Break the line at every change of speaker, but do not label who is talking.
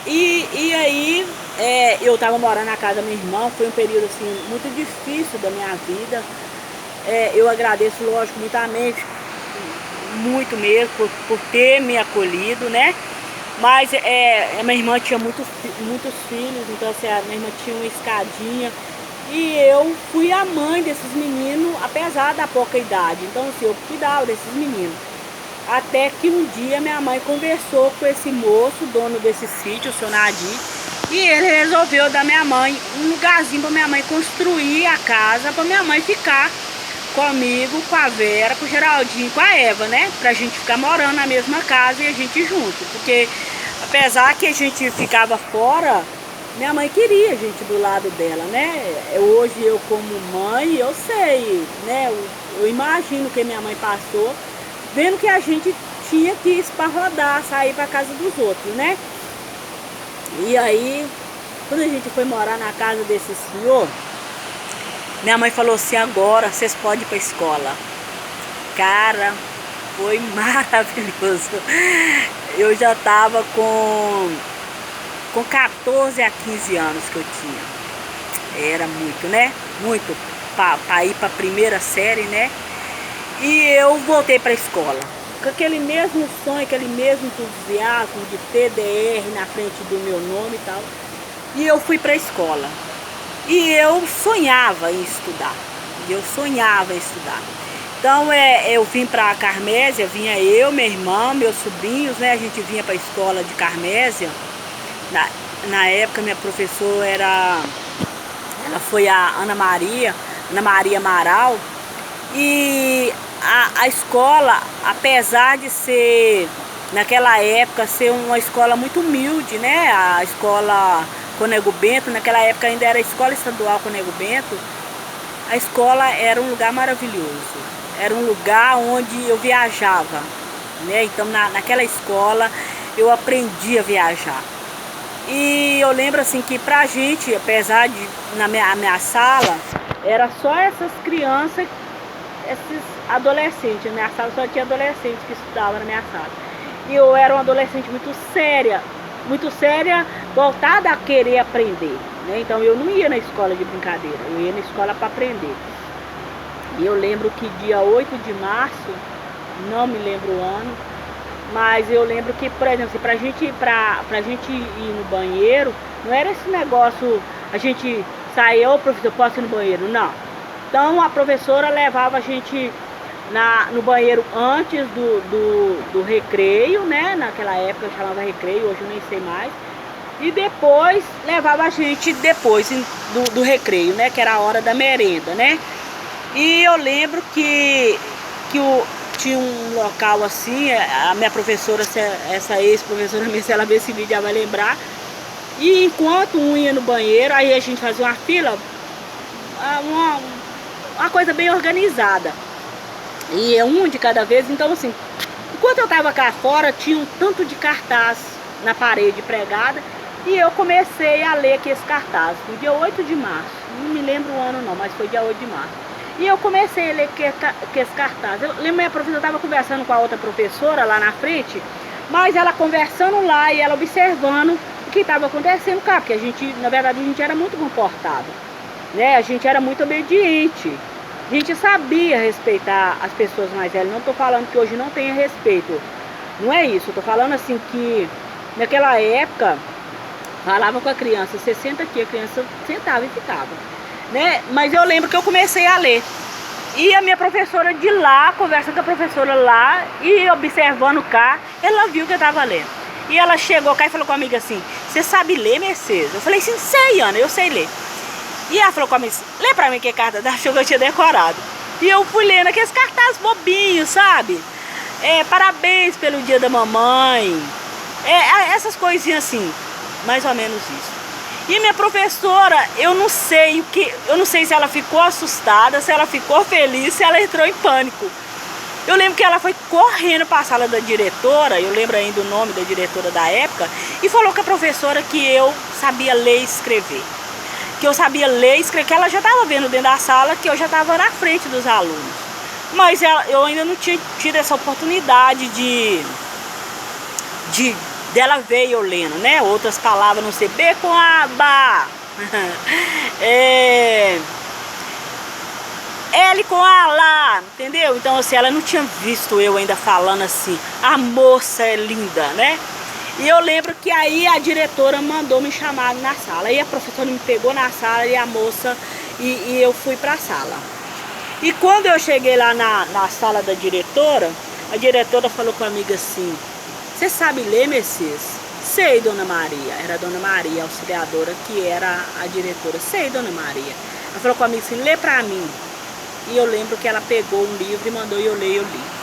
E aí eu tava morando na casa da minha irmã, foi um período assim muito difícil da minha vida. Eu agradeço, lógico, muitamente, muito mesmo, por ter me acolhido, né? Mas a minha irmã tinha muitos filhos, então assim, a minha irmã tinha uma escadinha. E eu fui a mãe desses meninos, apesar da pouca idade. Então assim, eu cuidava desses meninos. Até que um dia minha mãe conversou com esse moço, dono desse sítio, o seu Nadir, e ele resolveu dar minha mãe um lugarzinho para minha mãe construir a casa, para minha mãe ficar comigo, com a Vera, com o Geraldinho, com a Eva, né? Pra gente ficar morando na mesma casa e a gente junto. Porque apesar que a gente ficava fora, minha mãe queria a gente do lado dela, né? Hoje eu como mãe, eu sei, né? Eu imagino que minha mãe passou, vendo que a gente tinha que ir para rodar, sair para casa dos outros, né? E aí, quando a gente foi morar na casa desse senhor, minha mãe falou assim: agora vocês podem ir para a escola. Cara, foi maravilhoso. Eu já tava com 14 a 15 anos que eu tinha. Era muito, né? Muito para ir para a primeira série, né? E eu voltei para a escola com aquele mesmo sonho, aquele mesmo entusiasmo de ter DR na frente do meu nome e tal. E eu fui para a escola. E eu sonhava em estudar. Então eu vim para Carmésia, vinha eu, minha irmã, meus sobrinhos, né? A gente vinha para a escola de Carmésia. Na época minha professora ela foi a Ana Maria Amaral. E a escola, apesar de ser, naquela época, ser uma escola muito humilde, né? A escola Cônego Bento, naquela época ainda era a escola estadual Cônego Bento, a escola era um lugar maravilhoso. Era um lugar onde eu viajava, né? Então naquela escola eu aprendi a viajar. E eu lembro assim que pra gente, apesar de na minha sala, era só essas crianças, esses adolescentes, na minha sala só tinha adolescentes que estudavam na minha sala. E eu era uma adolescente muito séria, voltada a querer aprender, né? Então eu não ia na escola de brincadeira, eu ia na escola para aprender. E eu lembro que dia 8 de março, não me lembro o ano, mas eu lembro que, por exemplo, assim, pra gente ir no banheiro, não era esse negócio, a gente saía, ô professor, posso ir no banheiro? Não. Então a professora levava a gente no banheiro antes do recreio, né? Naquela época eu chamava recreio, hoje eu nem sei mais. E depois levava a gente depois do recreio, né? Que era a hora da merenda, né? E eu lembro que tinha um local assim, a minha professora, essa ex-professora minha, se ela ver esse vídeo, ela vai lembrar. E enquanto um ia no banheiro, aí a gente fazia uma fila, uma coisa bem organizada. E um de cada vez. Então assim, enquanto eu tava cá fora, tinha um tanto de cartaz na parede pregada. E eu comecei a ler aqui esse cartaz, no dia 8 de março. Não me lembro o ano não, mas foi dia 8 de março. E eu comecei a ler que esse cartaz. Eu lembro que minha professora estava conversando com a outra professora lá na frente, mas ela conversando lá e ela observando o que estava acontecendo cá, porque a gente, na verdade, a gente era muito comportado, né? A gente era muito obediente. A gente sabia respeitar as pessoas mais velhas. Não estou falando que hoje não tenha respeito. Não é isso. Estou falando assim que naquela época falava com a criança, você senta aqui, a criança sentava e ficava, né? Mas eu lembro que eu comecei a ler. E a minha professora de lá, conversando com a professora lá e observando cá, ela viu que eu estava lendo. E ela chegou cá e falou comigo assim: você sabe ler, Mercedes? Eu falei assim: sei, Ana, eu sei ler. E ela falou comigo assim: lê pra mim que carta, achou que eu tinha decorado. E eu fui lendo aqueles cartazes bobinhos, sabe? Parabéns pelo dia da mamãe. Essas coisinhas assim, mais ou menos isso. E minha professora, eu não sei se ela ficou assustada, se ela ficou feliz, se ela entrou em pânico. Eu lembro que ela foi correndo para a sala da diretora, eu lembro ainda o nome da diretora da época, e falou com a professora que eu sabia ler e escrever. Que eu sabia ler e escrever, que ela já estava vendo dentro da sala que eu já estava na frente dos alunos. Mas eu ainda não tinha tido essa oportunidade de dela veio eu lendo, né? Outras palavras, não sei, B com aba, L com A lá, entendeu? Então assim, ela não tinha visto eu ainda falando assim, a moça é linda, né? E eu lembro que aí a diretora mandou me chamar na sala. Aí a professora me pegou na sala e a moça, e eu fui pra sala. E quando eu cheguei lá na sala da diretora, a diretora falou comigo assim, você sabe ler, Messias? Sei, dona Maria. Era a dona Maria, a auxiliadora, que era a diretora. Sei, dona Maria. Ela falou comigo assim, lê pra mim. E eu lembro que ela pegou um livro e mandou eu ler, eu li.